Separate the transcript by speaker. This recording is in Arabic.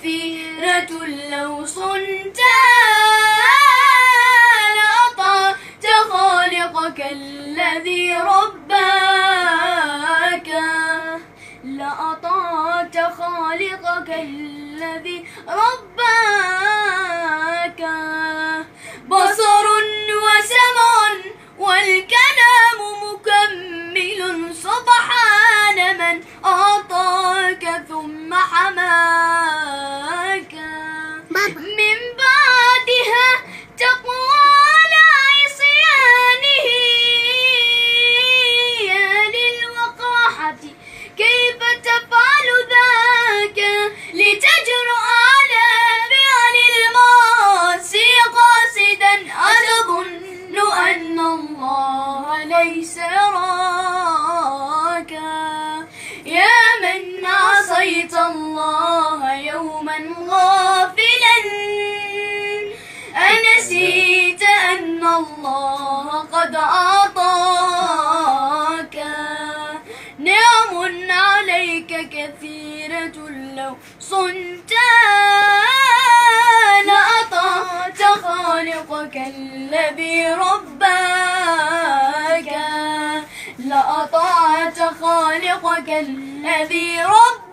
Speaker 1: كثيرة لو صنت لأطعت خالقك الذي رباك، لأطعت خالقك الذي رباك. بصر وسمع والكلام مكمل، سبحان من أعطاك ثم حماك. من بعدها تقوى على عصيانه، يا للوقاحة كيف تفعل ذاك؟ لتجرؤ على فعل المعاصي قاصدا، أتظن أن الله ليس يراك؟ يا من عصيت الله يوما غافلا، أنسيت أن الله قد أعطاك؟ نعم عليك كثيرة لو صنت لأطعت خالقك الذي رباك، لأطعت خالقك الذي رباك.